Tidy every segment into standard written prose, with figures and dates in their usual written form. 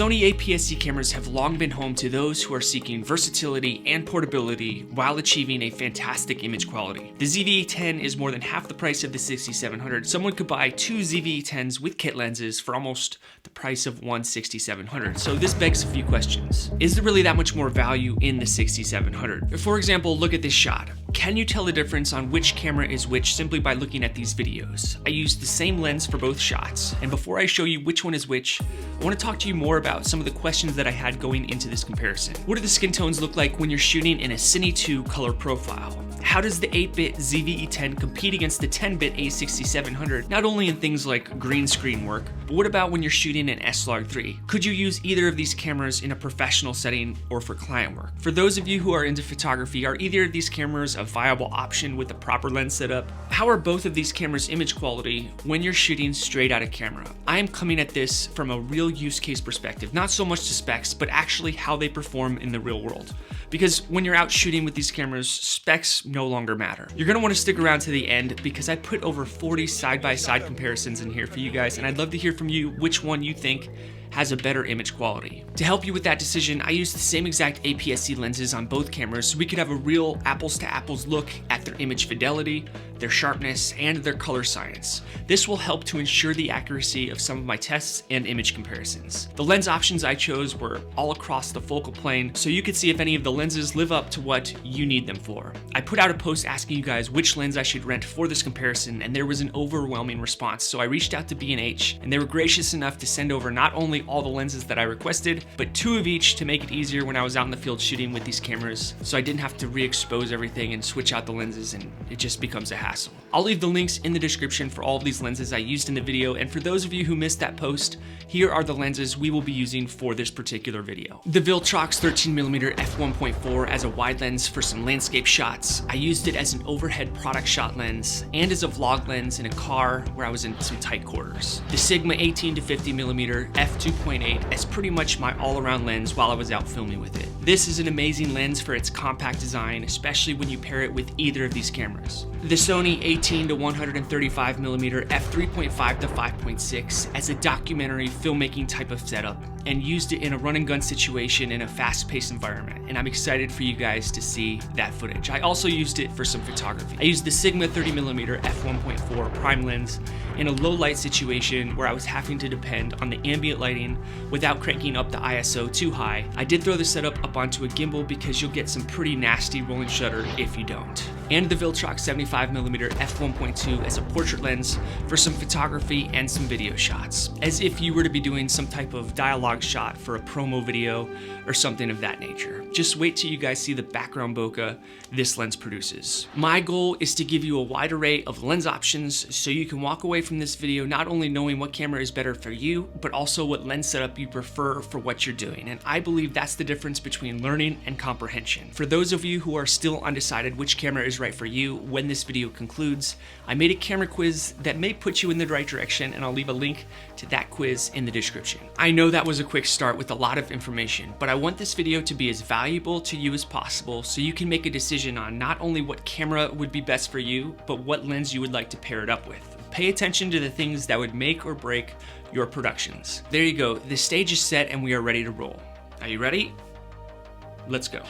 Sony APS-C cameras have long been home to those who are seeking versatility and portability while achieving a fantastic image quality. The ZV-E10 is more than half the price of the 6700. Someone could buy two ZV-E10s with kit lenses for almost the price of one 6700. So this begs a few questions. Is there really that much more value in the 6700? For example, look at this shot. Can you tell the difference on which camera is which simply by looking at these videos? I used the same lens for both shots, and before I show you which one is which, I want to talk to you more about some of the questions that I had going into this comparison. What do the skin tones look like when you're shooting in a Cine 2 color profile? How does the 8-bit ZV-E10 compete against the 10-bit A6700, not only in things like green screen work, but what about when you're shooting in S-Log3? Could you use either of these cameras in a professional setting or for client work? For those of you who are into photography, are either of these cameras a viable option with the proper lens setup? How are both of these cameras' image quality when you're shooting straight out of camera? I am coming at this from a real use case perspective, not so much to specs, but actually how they perform in the real world. Because when you're out shooting with these cameras, specs no longer matter. You're gonna wanna stick around to the end because I put over 40 side-by-side comparisons in here for you guys, and I'd love to hear from you which one you think has a better image quality. To help you with that decision, I used the same exact APS-C lenses on both cameras so we could have a real apples to apples look at their image fidelity, their sharpness, and their color science. This will help to ensure the accuracy of some of my tests and image comparisons. The lens options I chose were all across the focal plane, so you could see if any of the lenses live up to what you need them for. I put out a post asking you guys which lens I should rent for this comparison, and there was an overwhelming response, so I reached out to B&H, and they were gracious enough to send over not only all the lenses that I requested, but two of each to make it easier when I was out in the field shooting with these cameras, so I didn't have to re-expose everything and switch out the lenses, and it just becomes a hassle. I'll leave the links in the description for all of these lenses I used in the video, and for those of you who missed that post, here are the lenses we will be using for this particular video. The Viltrox 13mm f1.4 as a wide lens for some landscape shots. I used it as an overhead product shot lens and as a vlog lens in a car where I was in some tight quarters. The Sigma 18 to 50mm f2.8 as pretty much my all-around lens while I was out filming with it. This is an amazing lens for its compact design, especially when you pair it with either of these cameras. The Sony 18 to 135mm f3.5 to 5.6 as a documentary filmmaking type of setup, and used it in a run and gun situation in a fast-paced environment, and I'm excited for you guys to see that footage. I also used it for some photography. I used the Sigma 30mm f1.4 prime lens in a low light situation where I was having to depend on the ambient lighting without cranking up the ISO too high. I did throw the setup up onto a gimbal because you'll get some pretty nasty rolling shutter if you don't. And the Viltrox 75mm f1.2 as a portrait lens for some photography and some video shots, as if you were to be doing some type of dialogue shot for a promo video or something of that nature. Just wait till you guys see the background bokeh this lens produces. My goal is to give you a wide array of lens options so you can walk away from this video not only knowing what camera is better for you, but also what lens setup you prefer for what you're doing. And I believe that's the difference between learning and comprehension. For those of you who are still undecided which camera is right for you when this video concludes, I made a camera quiz that may put you in the right direction, and I'll leave a link to that quiz in the description. I know that was a quick start with a lot of information, but I want this video to be as valuable to you as possible so you can make a decision on not only what camera would be best for you, but what lens you would like to pair it up with. Pay attention to the things that would make or break your productions. There you go, the stage is set and we are ready to roll. Are you ready? Let's go.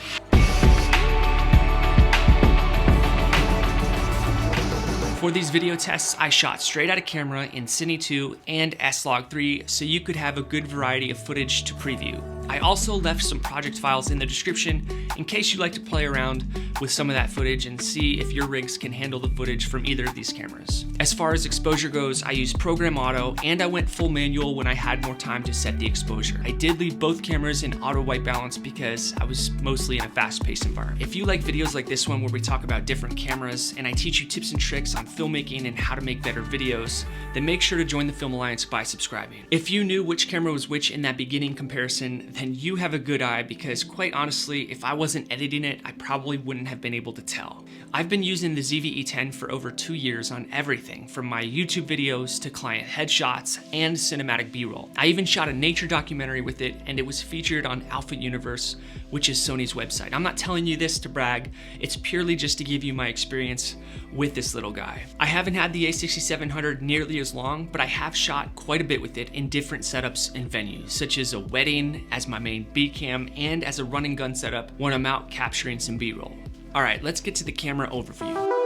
For these video tests, I shot straight out of camera in Cine 2 and S-Log3 so you could have a good variety of footage to preview. I also left some project files in the description in case you'd like to play around with some of that footage and see if your rigs can handle the footage from either of these cameras. As far as exposure goes, I used Program Auto and I went full manual when I had more time to set the exposure. I did leave both cameras in auto white balance because I was mostly in a fast-paced environment. If you like videos like this one where we talk about different cameras and I teach you tips and tricks on filmmaking and how to make better videos, then make sure to join the Film Alliance by subscribing. If you knew which camera was which in that beginning comparison, then you have a good eye because quite honestly, if I wasn't editing it, I probably wouldn't have been able to tell. I've been using the ZV-E10 for over 2 years on everything from my YouTube videos to client headshots and cinematic B-roll. I even shot a nature documentary with it and it was featured on Alpha Universe, which is Sony's website. I'm not telling you this to brag, it's purely just to give you my experience with this little guy. I haven't had the a6700 nearly as long, but I have shot quite a bit with it in different setups and venues, such as a wedding, as my main B cam, and as a run and gun setup when I'm out capturing some B-roll. All right, let's get to the camera overview.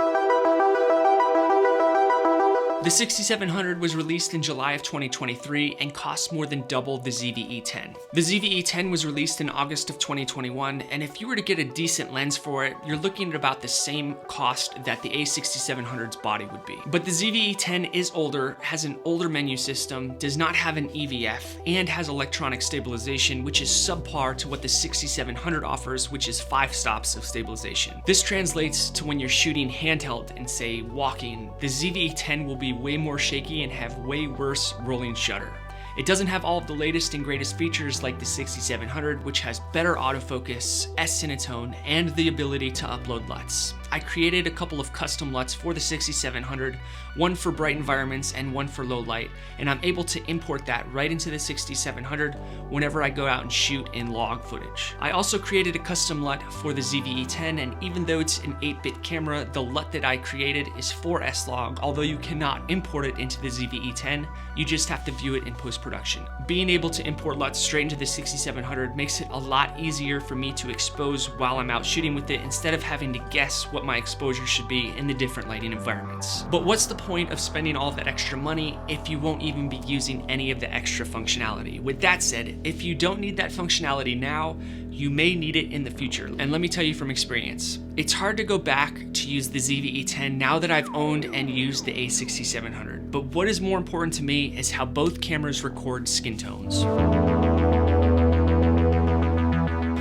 The 6700 was released in July of 2023 and costs more than double the ZV-E10. The ZV-E10 was released in August of 2021, and if you were to get a decent lens for it, you're looking at about the same cost that the a6700's body would be. But the ZV-E10 is older, has an older menu system, does not have an EVF, and has electronic stabilization, which is subpar to what the 6700 offers, which is 5 stops of stabilization. This translates to when you're shooting handheld and say walking, the ZV-E10 will be way more shaky and have way worse rolling shutter. It doesn't have all of the latest and greatest features like the 6700, which has better autofocus, S-Cinetone, and the ability to upload LUTs. I created a couple of custom LUTs for the 6700, one for bright environments and one for low light, and I'm able to import that right into the 6700 whenever I go out and shoot in log footage. I also created a custom LUT for the ZV-E10, and even though it's an 8-bit camera, the LUT that I created is for S-Log, although you cannot import it into the ZV-E10, you just have to view it in post-production. Being able to import LUTs straight into the 6700 makes it a lot easier for me to expose while I'm out shooting with it instead of having to guess what my exposure should be in the different lighting environments. But what's the point of spending all of that extra money if you won't even be using any of the extra functionality? With that said, if you don't need that functionality now, you may need it in the future. And let me tell you from experience, it's hard to go back to use the ZV-E10 now that I've owned and used the a6700. But what is more important to me is how both cameras record skin tones.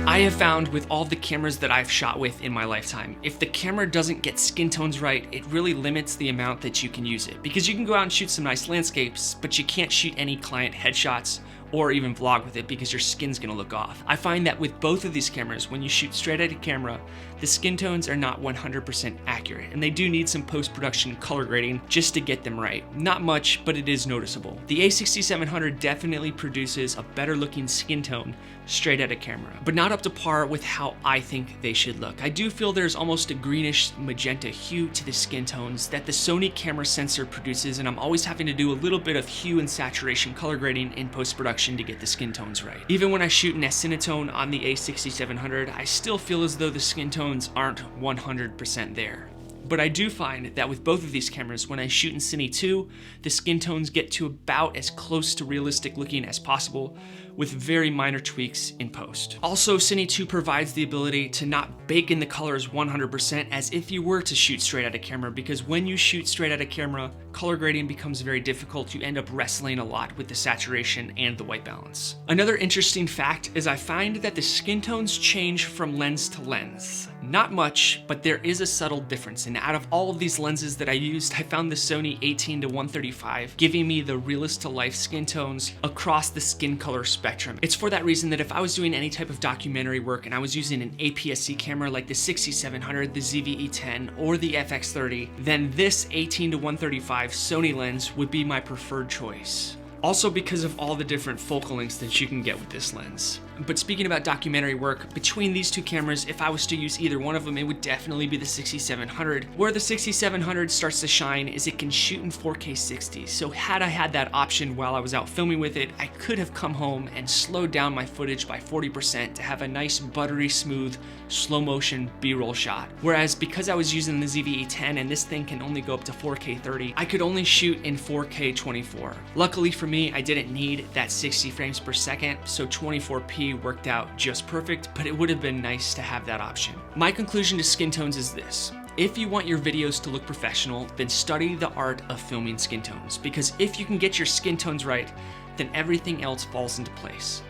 I have found with all the cameras that I've shot with in my lifetime, if the camera doesn't get skin tones right, it really limits the amount that you can use it. Because you can go out and shoot some nice landscapes, but you can't shoot any client headshots or even vlog with it because your skin's gonna look off. I find that with both of these cameras, when you shoot straight at a camera, the skin tones are not 100% accurate, and they do need some post-production color grading just to get them right. Not much, but it is noticeable. The a6700 definitely produces a better looking skin tone straight at a camera, but not up to par with how I think they should look. I do feel there's almost a greenish magenta hue to the skin tones that the Sony camera sensor produces, and I'm always having to do a little bit of hue and saturation color grading in post-production to get the skin tones right. Even when I shoot an S-Cinetone on the a6700, I still feel as though the skin tones aren't 100% there. But I do find that with both of these cameras, when I shoot in Cine 2, the skin tones get to about as close to realistic looking as possible, with very minor tweaks in post. Also, Cine 2 provides the ability to not bake in the colors 100% as if you were to shoot straight at a camera, because when you shoot straight at a camera, color grading becomes very difficult. You end up wrestling a lot with the saturation and the white balance. Another interesting fact is I find that the skin tones change from lens to lens. Not much, but there is a subtle difference, and out of all of these lenses that I used, I found the Sony 18-135 giving me the realist to life skin tones across the skin color spectrum. It's for that reason that if I was doing any type of documentary work and I was using an APS-C camera like the 6700, the ZV-E10, or the FX30, then this 18-135 Sony lens would be my preferred choice. Also because of all the different focal lengths that you can get with this lens. But speaking about documentary work, between these two cameras, if I was to use either one of them, it would definitely be the 6700. Where the 6700 starts to shine is it can shoot in 4K 60. So had I had that option while I was out filming with it, I could have come home and slowed down my footage by 40% to have a nice buttery smooth slow motion B-roll shot. Whereas because I was using the ZV-E10 and this thing can only go up to 4K 30, I could only shoot in 4K 24. Luckily for me, I didn't need that 60 frames per second, so 24p worked out just perfect, but it would have been nice to have that option. My conclusion to skin tones is this: if you want your videos to look professional, then study the art of filming skin tones, because if you can get your skin tones right, then everything else falls into place.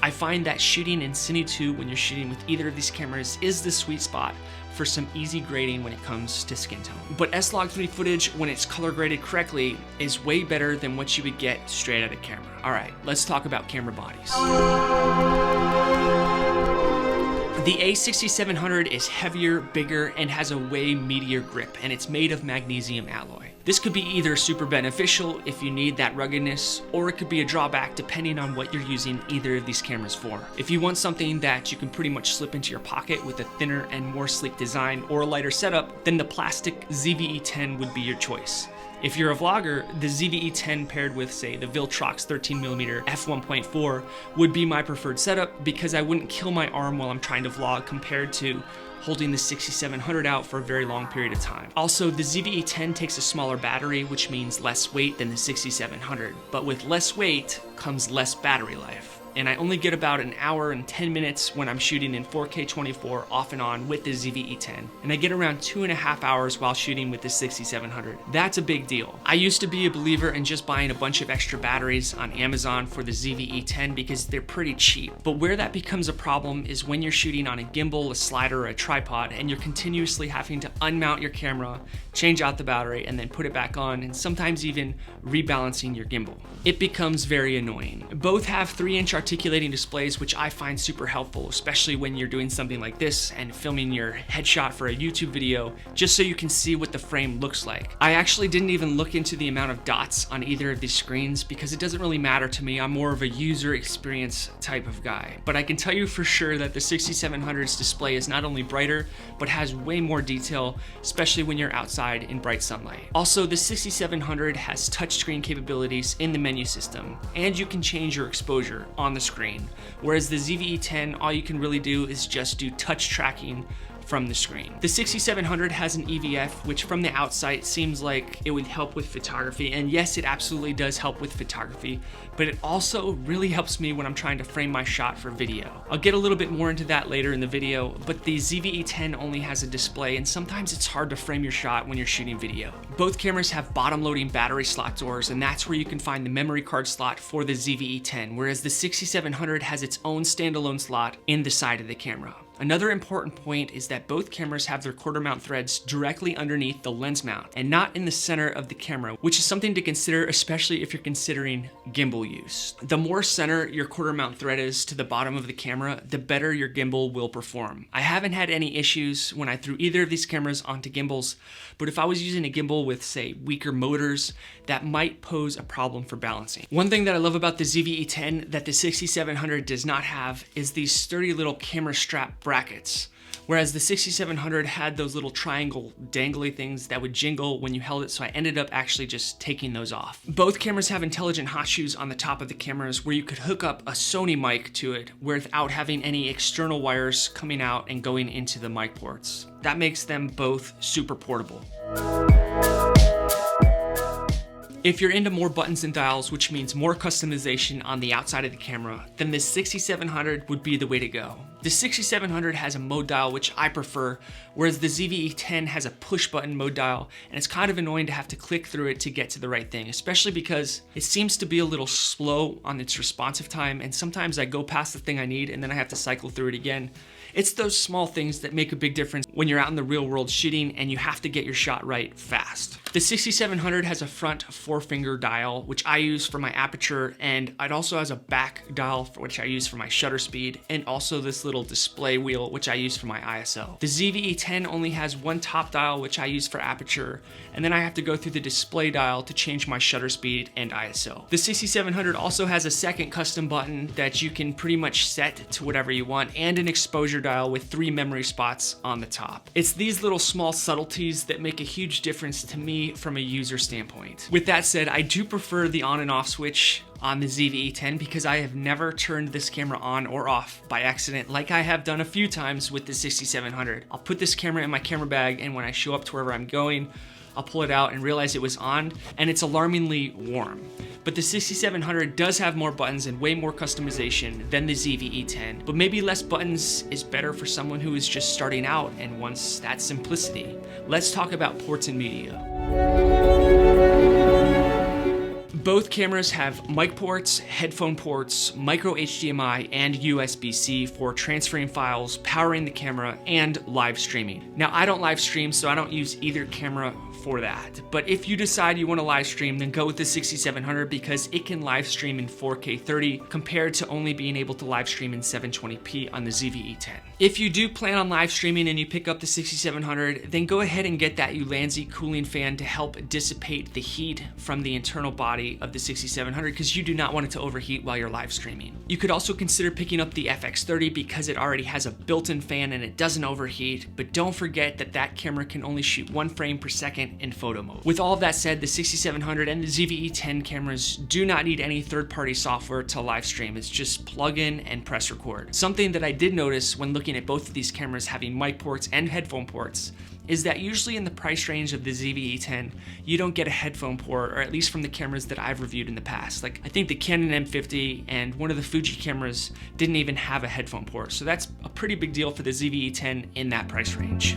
I find that shooting in Cine 2 when you're shooting with either of these cameras is the sweet spot for some easy grading when it comes to skin tone. But S-Log3 footage, when it's color graded correctly, is way better than what you would get straight at a camera. All right, let's talk about camera bodies. The a6700 is heavier, bigger, and has a way meatier grip, and it's made of magnesium alloy. This could be either super beneficial if you need that ruggedness, or it could be a drawback depending on what you're using either of these cameras for. If you want something that you can pretty much slip into your pocket with a thinner and more sleek design or a lighter setup, then the plastic ZV-E10 would be your choice. If you're a vlogger, the ZV-E10 paired with, say, the Viltrox 13mm f1.4 would be my preferred setup because I wouldn't kill my arm while I'm trying to vlog compared to holding the 6700 out for a very long period of time. Also, the ZV-E10 takes a smaller battery, which means less weight than the 6700, but with less weight comes less battery life. And I only get about an hour and 10 minutes when I'm shooting in 4K 24 off and on with the ZV-E10. And I get around 2.5 hours while shooting with the 6700. That's a big deal. I used to be a believer in just buying a bunch of extra batteries on Amazon for the ZV-E10 because they're pretty cheap. But where that becomes a problem is when you're shooting on a gimbal, a slider, or a tripod, and you're continuously having to unmount your camera, change out the battery, and then put it back on, and sometimes even rebalancing your gimbal. It becomes very annoying. Both have 3-inch articulating displays, which I find super helpful, especially when you're doing something like this and filming your headshot for a YouTube video, just so you can see what the frame looks like. I actually didn't even look into the amount of dots on either of these screens because it doesn't really matter to me. I'm more of a user experience type of guy. But I can tell you for sure that the 6700's display is not only brighter, but has way more detail, especially when you're outside in bright sunlight. Also, the 6700 has touchscreen capabilities in the menu system, and you can change your exposure on the screen, whereas the ZV-E10, all you can really do is just do touch tracking from the screen. The 6700 has an EVF, which from the outside seems like it would help with photography, and yes, it absolutely does help with photography, but it also really helps me when I'm trying to frame my shot for video. I'll get a little bit more into that later in the video, but the ZV-E10 only has a display, and sometimes it's hard to frame your shot when you're shooting video. Both cameras have bottom-loading battery slot doors, and that's where you can find the memory card slot for the ZV-E10, whereas the 6700 has its own standalone slot in the side of the camera. Another important point is that both cameras have their quarter mount threads directly underneath the lens mount and not in the center of the camera, which is something to consider, especially if you're considering gimbal use. The more center your quarter mount thread is to the bottom of the camera, the better your gimbal will perform. I haven't had any issues when I threw either of these cameras onto gimbals, but if I was using a gimbal with, say, weaker motors, that might pose a problem for balancing. One thing that I love about the ZV-E10 that the 6700 does not have is these sturdy little camera strap brackets, whereas the 6700 had those little triangle dangly things that would jingle when you held it, so I ended up actually just taking those off. Both cameras have intelligent hot shoes on the top of the cameras where you could hook up a Sony mic to it without having any external wires coming out and going into the mic ports. That makes them both super portable. If you're into more buttons and dials, which means more customization on the outside of the camera, then the 6700 would be the way to go. The 6700 has a mode dial, which I prefer, whereas the ZV-E10 has a push button mode dial, and it's kind of annoying to have to click through it to get to the right thing, especially because it seems to be a little slow on its responsive time, and sometimes I go past the thing I need and then I have to cycle through it again. It's those small things that make a big difference when you're out in the real world shooting and you have to get your shot right fast. The 6700 has a front 4-finger dial, which I use for my aperture, and it also has a back dial, which I use for my shutter speed, and also this little display wheel, which I use for my ISO. The ZV-E10 only has one top dial, which I use for aperture, and then I have to go through the display dial to change my shutter speed and ISO. The 6700 also has a second custom button that you can pretty much set to whatever you want, and an exposure dial with 3 memory spots on the top. It's these little small subtleties that make a huge difference to me from a user standpoint. With that said, I do prefer the on and off switch on the ZV-E10 because I have never turned this camera on or off by accident like I have done a few times with the 6700. I'll put this camera in my camera bag, and when I show up to wherever I'm going, I'll pull it out and realize it was on, and it's alarmingly warm. But the 6700 does have more buttons and way more customization than the ZV-E10, but maybe less buttons is better for someone who is just starting out and wants that simplicity. Let's talk about ports and media. Both cameras have mic ports, headphone ports, micro HDMI, and USB-C for transferring files, powering the camera, and live streaming. Now, I don't live stream, so I don't use either camera for that. But if you decide you want to live stream, then go with the 6700 because it can live stream in 4K 30 compared to only being able to live stream in 720p on the ZV-E10. If you do plan on live streaming and you pick up the 6700, then go ahead and get that Ulanzi cooling fan to help dissipate the heat from the internal body of the 6700 because you do not want it to overheat while you're live streaming. You could also consider picking up the FX30 because it already has a built-in fan and it doesn't overheat, but don't forget that that camera can only shoot 1 frame per second in photo mode. With all of that said, the 6700 and the ZV-E10 cameras do not need any third-party software to live stream. It's just plug in and press record. Something that I did notice when looking at both of these cameras having mic ports and headphone ports is that usually in the price range of the ZV-E10, you don't get a headphone port, or at least from the cameras that I've reviewed in the past. Like, I think the Canon M50 and one of the Fuji cameras didn't even have a headphone port. So that's a pretty big deal for the ZV-E10 in that price range.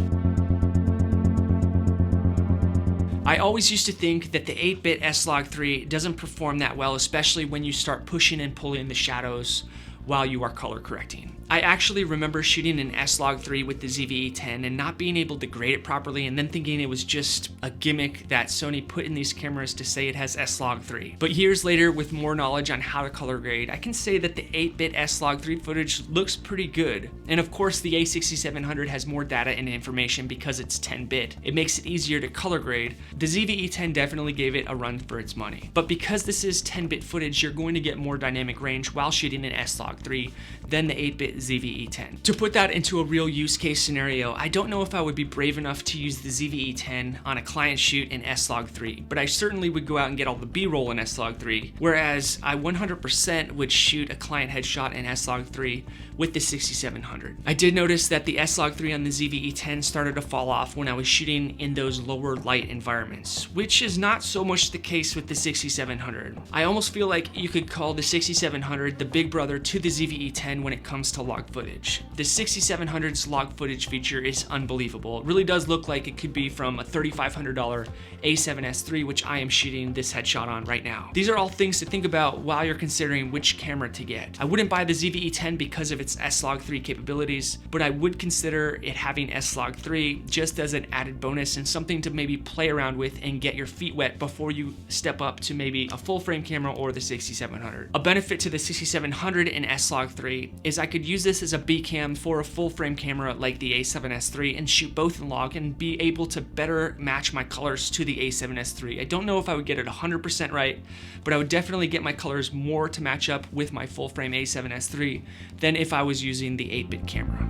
I always used to think that the 8-bit S-Log3 doesn't perform that well, especially when you start pushing and pulling the shadows while you are color correcting. I actually remember shooting an S-Log3 with the ZV-E10 and not being able to grade it properly, and then thinking it was just a gimmick that Sony put in these cameras to say it has S-Log3. But years later, with more knowledge on how to color grade, I can say that the 8-bit S-Log3 footage looks pretty good. And of course, the A6700 has more data and information because it's 10-bit. It makes it easier to color grade. The ZV-E10 definitely gave it a run for its money. But because this is 10-bit footage, you're going to get more dynamic range while shooting an S-Log3 than the 8-bit ZV-E10. To put that into a real use case scenario, I don't know if I would be brave enough to use the ZV-E10 on a client shoot in S-Log3, but I certainly would go out and get all the B-roll in S-Log3, whereas I 100% would shoot a client headshot in S-Log3 with the 6700. I did notice that the S-Log3 on the ZV-E10 started to fall off when I was shooting in those lower light environments, which is not so much the case with the 6700. I almost feel like you could call the 6700 the big brother to the ZV-E10 when it comes to log footage. The 6700's log footage feature is unbelievable. It really does look like it could be from a $3,500 A7S III, which I am shooting this headshot on right now. These are all things to think about while you're considering which camera to get. I wouldn't buy the ZV-E10 because of its S-Log3 capabilities, but I would consider it having S-Log3 just as an added bonus and something to maybe play around with and get your feet wet before you step up to maybe a full frame camera or the 6700. A benefit to the 6700 and S-Log3 is I could use this as a B cam for a full frame camera like the A7S III and shoot both in log and be able to better match my colors to the A7S III. I don't know if I would get it 100% right, but I would definitely get my colors more to match up with my full frame A7S III than if I was using the 8-bit camera.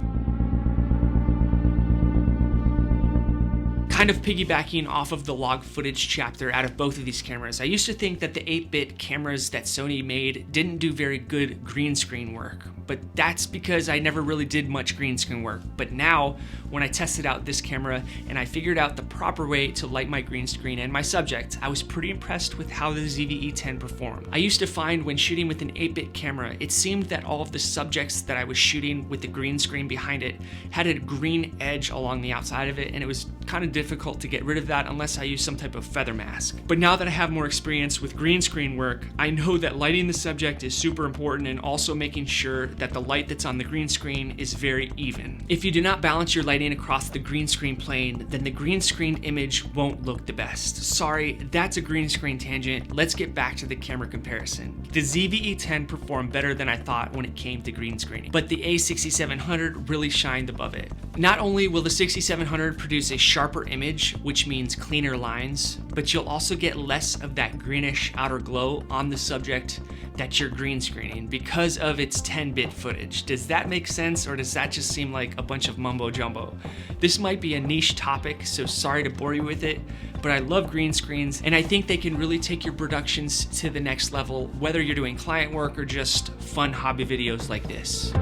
Kind of piggybacking off of the log footage chapter out of both of these cameras, I used to think that the 8-bit cameras that Sony made didn't do very good green screen work, but that's because I never really did much green screen work. But now, when I tested out this camera and I figured out the proper way to light my green screen and my subject, I was pretty impressed with how the ZV-E10 performed. I used to find when shooting with an 8-bit camera, it seemed that all of the subjects that I was shooting with the green screen behind it had a green edge along the outside of it, and it was kind of difficult to get rid of that unless I use some type of feather mask. But now that I have more experience with green screen work, I know that lighting the subject is super important, and also making sure that the light that's on the green screen is very even. If you do not balance your lighting across the green screen plane, then the green screen image won't look the best. Sorry, that's a green screen tangent. Let's get back to the camera comparison. The ZV-E10 performed better than I thought when it came to green screening, but the A6700 really shined above it. Not only will the 6700 produce a sharper image, which means cleaner lines, but you'll also get less of that greenish outer glow on the subject that you're green screening because of its 10-bit footage. Does that make sense, or does that just seem like a bunch of mumbo jumbo? This might be a niche topic, so sorry to bore you with it, but I love green screens, and I think they can really take your productions to the next level, whether you're doing client work or just fun hobby videos like this.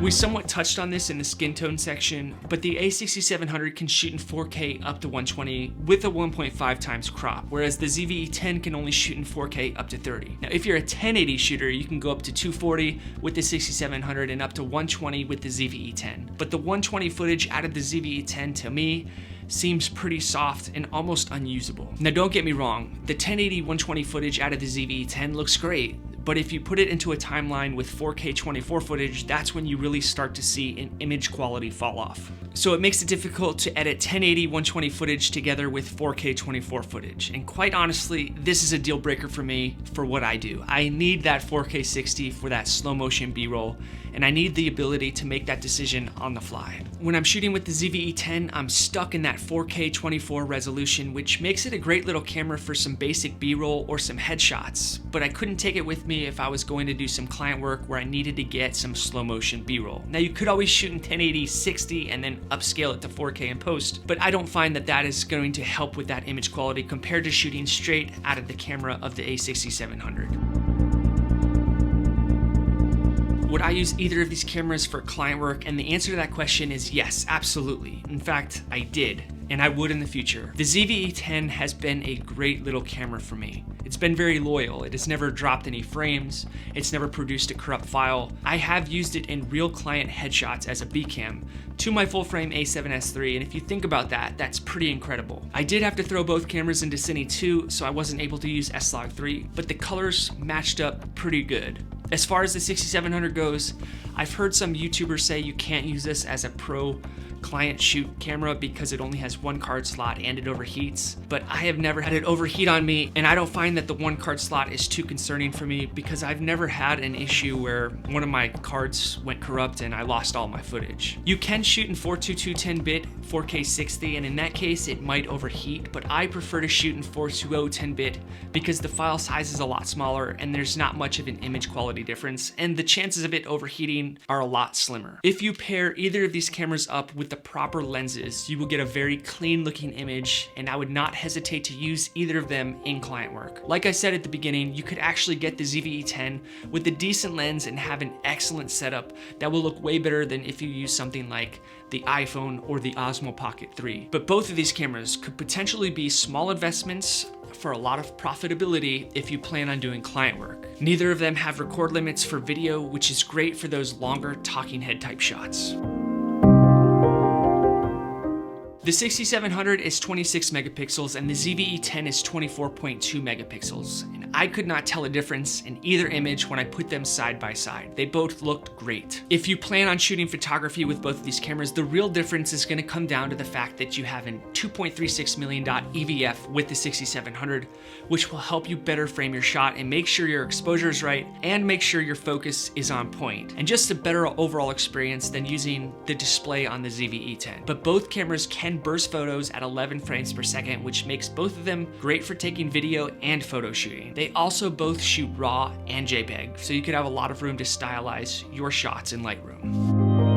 We somewhat touched on this in the skin tone section, but the A6700 can shoot in 4K up to 120 with a 1.5 times crop, whereas the ZV-E10 can only shoot in 4K up to 30. Now, if you're a 1080 shooter, you can go up to 240 with the 6700 and up to 120 with the ZV-E10. But the 120 footage out of the ZV-E10 to me seems pretty soft and almost unusable. Now, don't get me wrong, the 1080 120 footage out of the ZV-E10 looks great, but if you put it into a timeline with 4K 24 footage, that's when you really start to see an image quality fall off. So it makes it difficult to edit 1080 120 footage together with 4K 24 footage. And quite honestly, this is a deal breaker for me for what I do. I need that 4K 60 for that slow motion B-roll, and I need the ability to make that decision on the fly. When I'm shooting with the ZV-E10, I'm stuck in that 4K 24 resolution, which makes it a great little camera for some basic B-roll or some headshots, but I couldn't take it with me if I was going to do some client work where I needed to get some slow motion B-roll. Now you could always shoot in 1080 60 and then upscale it to 4K in post, but I don't find that that is going to help with that image quality compared to shooting straight out of the camera of the a6700. Would I use either of these cameras for client work? And the answer to that question is yes, absolutely. In fact, I did, and I would in the future. The ZV-E10 has been a great little camera for me. It's been very loyal. It has never dropped any frames. It's never produced a corrupt file. I have used it in real client headshots as a B cam to my full frame A7S III, and if you think about that, that's pretty incredible. I did have to throw both cameras into Cine 2, so I wasn't able to use S-Log 3, but the colors matched up pretty good. As far as the 6700 goes, I've heard some YouTubers say you can't use this as a pro client shoot camera because it only has one card slot and it overheats, but I have never had it overheat on me, and I don't find that the one card slot is too concerning for me because I've never had an issue where one of my cards went corrupt and I lost all my footage. You can shoot in 422 10-bit 4K 60, and in that case it might overheat, but I prefer to shoot in 420 10-bit because the file size is a lot smaller and there's not much of an image quality difference, and the chances of it overheating are a lot slimmer. If you pair either of these cameras up with the proper lenses, you will get a very clean looking image, and I would not hesitate to use either of them in client work. Like I said at the beginning, you could actually get the ZV-E10 with a decent lens and have an excellent setup that will look way better than if you use something like the iPhone or the Osmo Pocket 3. But both of these cameras could potentially be small investments for a lot of profitability if you plan on doing client work. Neither of them have record limits for video, which is great for those longer talking head type shots. The 6700 is 26 megapixels and the ZV-E10 is 24.2 megapixels. And I could not tell a difference in either image when I put them side by side. They both looked great. If you plan on shooting photography with both of these cameras, the real difference is going to come down to the fact that you have a 2.36 million dot EVF with the 6700, which will help you better frame your shot and make sure your exposure is right and make sure your focus is on point. And just a better overall experience than using the display on the ZV-E10. But both cameras can burst photos at 11 frames per second, which makes both of them great for taking video and photo shooting. They also both shoot RAW and JPEG, so you could have a lot of room to stylize your shots in Lightroom.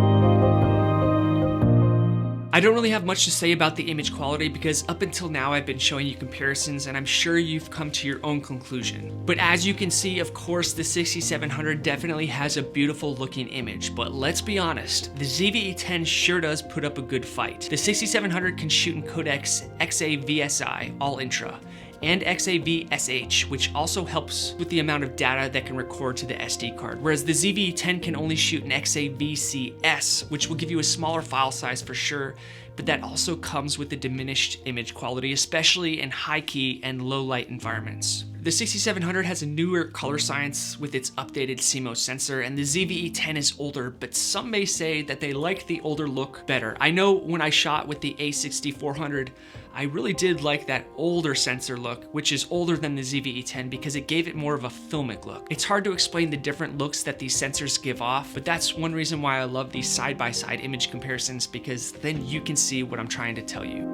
I don't really have much to say about the image quality because up until now I've been showing you comparisons and I'm sure you've come to your own conclusion. But as you can see, of course, the 6700 definitely has a beautiful looking image, but let's be honest, the ZV-E10 sure does put up a good fight. The 6700 can shoot in codecs XAVSI, all intra, and XAVSH, which also helps with the amount of data that can record to the SD card, whereas the ZV-E10 can only shoot in XAVCS, which will give you a smaller file size for sure, but that also comes with the diminished image quality, especially in high key and low light environments. The 6700 has a newer color science with its updated CMOS sensor, and the ZV-E10 is older, but some may say that they like the older look better. I know when I shot with the a6400, I really did like that older sensor look, which is older than the ZV-E10 because it gave it more of a filmic look. It's hard to explain the different looks that these sensors give off, but that's one reason why I love these side-by-side image comparisons, because then you can see what I'm trying to tell you.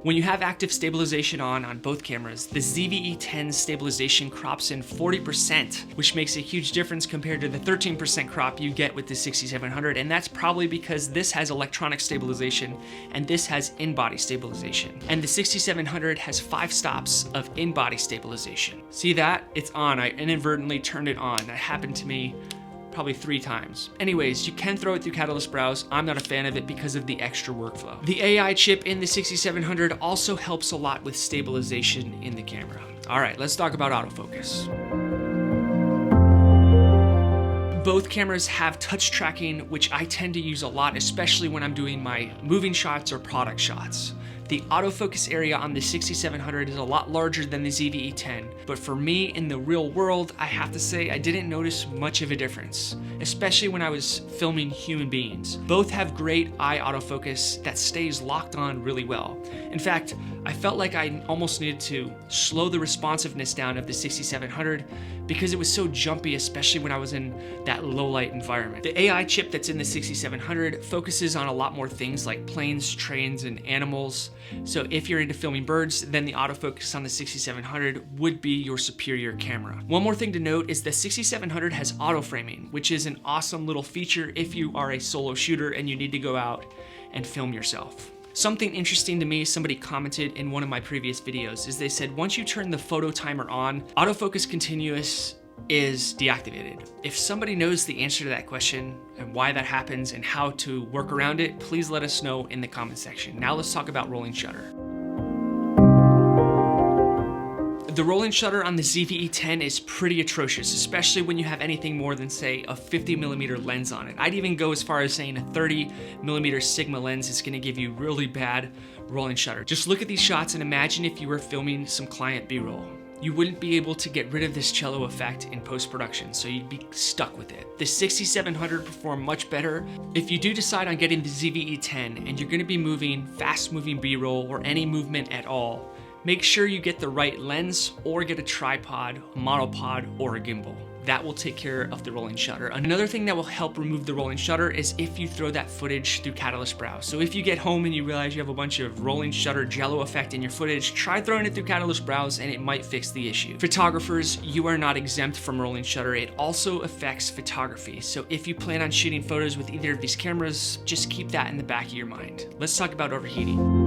When you have active stabilization on both cameras, the ZV-E10 stabilization crops in 40%, which makes a huge difference compared to the 13% crop you get with the 6700, and that's probably because this has electronic stabilization and this has in-body stabilization. And the 6700 has 5 stops of in-body stabilization. See that? It's on. I inadvertently turned it on. That happened to me probably 3 times. Anyways, you can throw it through Catalyst Browse. I'm not a fan of it because of the extra workflow. The AI chip in the 6700 also helps a lot with stabilization in the camera. All right, let's talk about autofocus. Both cameras have touch tracking, which I tend to use a lot, especially when I'm doing my moving shots or product shots. The autofocus area on the 6700 is a lot larger than the ZV-E10, but for me in the real world, I have to say I didn't notice much of a difference, especially when I was filming human beings. Both have great eye autofocus that stays locked on really well. In fact, I felt like I almost needed to slow the responsiveness down of the 6700 because it was so jumpy, especially when I was in that low light environment. The AI chip that's in the 6700 focuses on a lot more things like planes, trains, and animals. So if you're into filming birds, then the autofocus on the 6700 would be your superior camera. One more thing to note is the 6700 has auto framing, which is an awesome little feature if you are a solo shooter and you need to go out and film yourself. Something interesting to me, somebody commented in one of my previous videos, is they said once you turn the photo timer on, autofocus continuous is deactivated. If somebody knows the answer to that question and why that happens and how to work around it, please let us know in the comment section. Now let's talk about rolling shutter. The rolling shutter on the ZV-E10 is pretty atrocious, especially when you have anything more than, say, a 50mm lens on it. I'd even go as far as saying a 30mm Sigma lens is gonna give you really bad rolling shutter. Just look at these shots and imagine if you were filming some client B-roll. You wouldn't be able to get rid of this cello effect in post-production, so you'd be stuck with it. The 6700 performed much better. If you do decide on getting the ZV-E10 and you're gonna be moving fast-moving B-roll or any movement at all, make sure you get the right lens or get a tripod, a monopod, or a gimbal. That will take care of the rolling shutter. Another thing that will help remove the rolling shutter is if you throw that footage through Catalyst Browse. So if you get home and you realize you have a bunch of rolling shutter jello effect in your footage, try throwing it through Catalyst Browse and it might fix the issue. Photographers, you are not exempt from rolling shutter. It also affects photography. So if you plan on shooting photos with either of these cameras, just keep that in the back of your mind. Let's talk about overheating.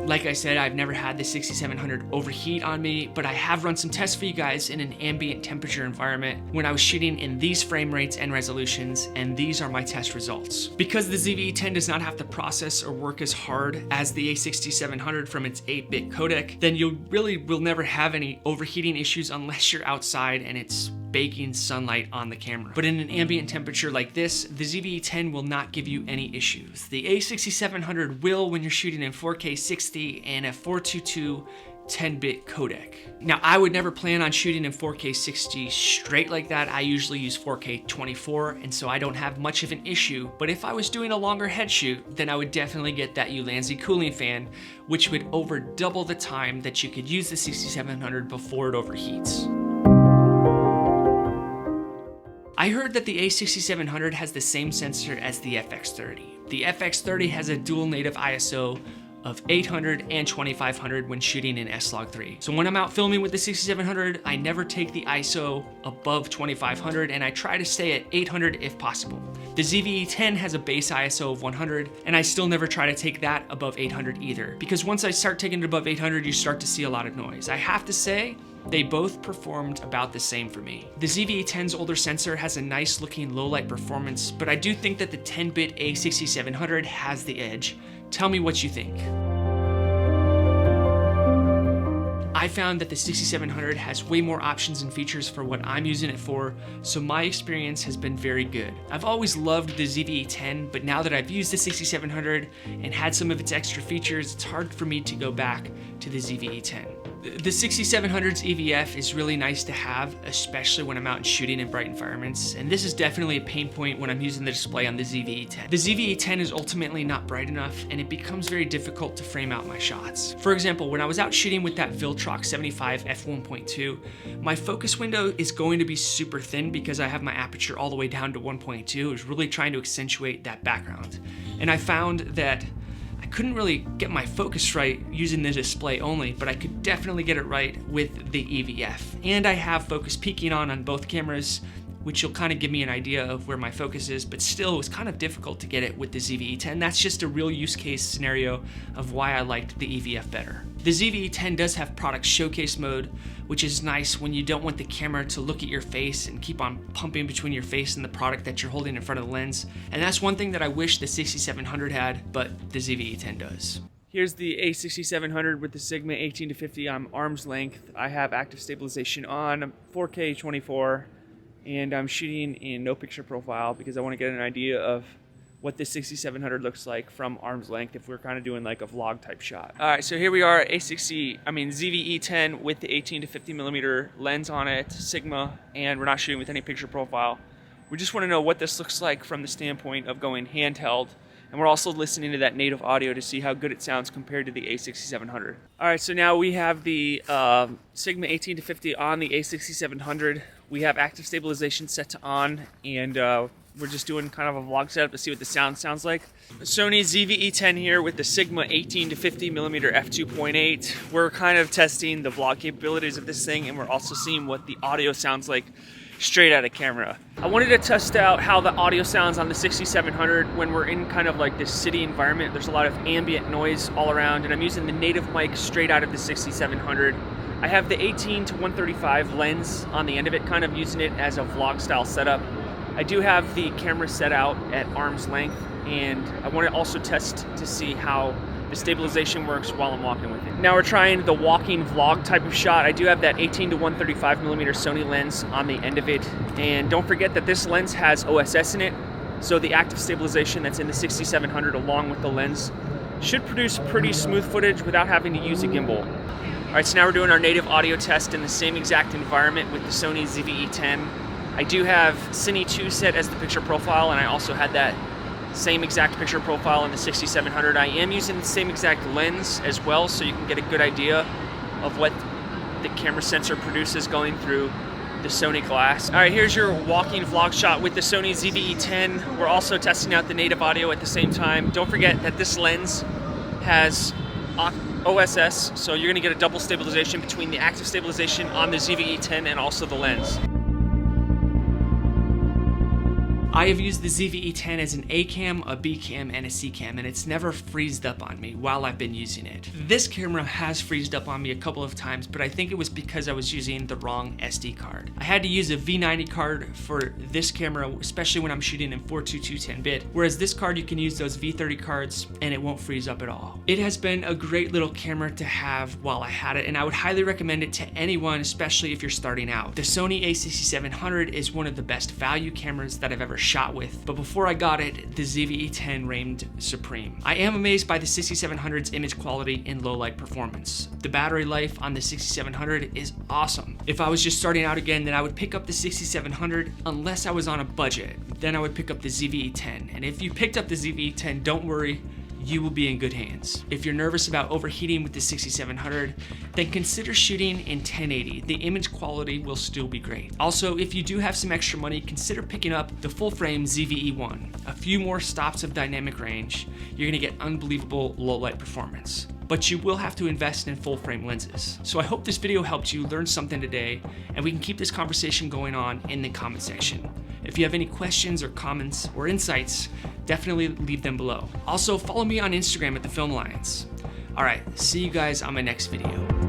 Like I said, I've never had the 6700 overheat on me, but I have run some tests for you guys in an ambient temperature environment when I was shooting in these frame rates and resolutions, and these are my test results. Because the ZV-E10 does not have to process or work as hard as the a6700 from its 8-bit codec, then you really will never have any overheating issues unless you're outside and it's baking sunlight on the camera. But in an ambient temperature like this, the ZV-E10 will not give you any issues. The a6700 will when you're shooting in 4K 60 and a 422 10-bit codec. Now, I would never plan on shooting in 4K 60 straight like that. I usually use 4K 24, and so I don't have much of an issue. But if I was doing a longer head shoot, then I would definitely get that Ulanzi cooling fan, which would over double the time that you could use the 6700 before it overheats. I heard that the a6700 has the same sensor as the FX30. The FX30 has a dual native ISO of 800 and 2500 when shooting in S-Log3. So when I'm out filming with the 6700, I never take the ISO above 2500 and I try to stay at 800 if possible. The ZV-E10 has a base ISO of 100 and I still never try to take that above 800 either, because once I start taking it above 800, you start to see a lot of noise. I have to say, they both performed about the same for me. The ZV-E10's older sensor has a nice looking low light performance, but I do think that the 10-bit a6700 has the edge. Tell me what you think. I found that the 6700 has way more options and features for what I'm using it for, so my experience has been very good. I've always loved the ZV-E10, but now that I've used the 6700 and had some of its extra features, it's hard for me to go back to the ZV-E10. The 6700's EVF is really nice to have, especially when I'm out and shooting in bright environments, and this is definitely a pain point when I'm using the display on the ZV-E10. The ZV-E10 is ultimately not bright enough, and it becomes very difficult to frame out my shots. For example, when I was out shooting with that Viltrox 75 f1.2, my focus window is going to be super thin because I have my aperture all the way down to 1.2. I was really trying to accentuate that background. And I found that I couldn't really get my focus right using the display only, but I could definitely get it right with the EVF. And I have focus peaking on both cameras, which will kind of give me an idea of where my focus is, but still it was kind of difficult to get it with the ZV-E10. That's just a real use case scenario of why I liked the EVF better. The ZV-E10 does have product showcase mode, which is nice when you don't want the camera to look at your face and keep on pumping between your face and the product that you're holding in front of the lens. And that's one thing that I wish the 6700 had, but the ZV-E10 does. Here's the a6700 with the Sigma 18-50. I'm arm's length. I have active stabilization on, 4K 24. And I'm shooting in no picture profile because I want to get an idea of what the 6700 looks like from arm's length if we're kind of doing like a vlog type shot. All right, so here we are, ZV-E10 with the 18 to 50 millimeter lens on it, Sigma, and we're not shooting with any picture profile. We just want to know what this looks like from the standpoint of going handheld, and we're also listening to that native audio to see how good it sounds compared to the a6700. All right, so now we have the Sigma 18 to 50 on the a6700. We have active stabilization set to on, and we're just doing kind of a vlog setup to see what the sound sounds like. Sony ZV-E10 here with the Sigma 18 to 50 millimeter f2.8. We're kind of testing the vlog capabilities of this thing, and we're also seeing what the audio sounds like straight out of camera. I wanted to test out how the audio sounds on the 6700 when we're in kind of like this city environment. There's a lot of ambient noise all around, and I'm using the native mic straight out of the 6700. I have the 18 to 135 lens on the end of it, kind of using it as a vlog style setup. I do have the camera set out at arm's length, and I want to also test to see how the stabilization works while I'm walking with it. Now we're trying the walking vlog type of shot. I do have that 18 to 135 millimeter Sony lens on the end of it, and don't forget that this lens has OSS in it, so the active stabilization that's in the 6700 along with the lens should produce pretty smooth footage without having to use a gimbal. All right, so now we're doing our native audio test in the same exact environment with the Sony ZV-E10. I do have Cine 2 set as the picture profile, and I also had that same exact picture profile in the 6700. I am using the same exact lens as well, so you can get a good idea of what the camera sensor produces going through the Sony glass. All right, here's your walking vlog shot with the Sony ZV-E10. We're also testing out the native audio at the same time. Don't forget that this lens has OSS, so you're gonna get a double stabilization between the active stabilization on the ZV-E10 and also the lens. I have used the ZV-E10 as an A cam, a B cam, and a C cam, and it's never freezed up on me while I've been using it. This camera has freezed up on me a couple of times, but I think it was because I was using the wrong SD card. I had to use a V90 card for this camera, especially when I'm shooting in 422 10-bit, whereas this card you can use those V30 cards and it won't freeze up at all. It has been a great little camera to have while I had it, and I would highly recommend it to anyone, especially if you're starting out. The Sony a6700 is one of the best value cameras that I've ever shot with, but before I got it, the ZV-E10 reigned supreme. I am amazed by the 6700's image quality and low light performance. The battery life on the 6700 is awesome. If I was just starting out again, then I would pick up the 6700 unless I was on a budget. Then I would pick up the ZV-E10. And if you picked up the ZV-E10, don't worry, you will be in good hands. If you're nervous about overheating with the 6700, then consider shooting in 1080. The image quality will still be great. Also, if you do have some extra money, consider picking up the full frame ZV-E1. A few more stops of dynamic range, you're gonna get unbelievable low light performance. But you will have to invest in full frame lenses. So I hope this video helped you learn something today, and we can keep this conversation going on in the comment section. If you have any questions or comments or insights, definitely leave them below. Also, follow me on Instagram at The Film Alliance. All right, see you guys on my next video.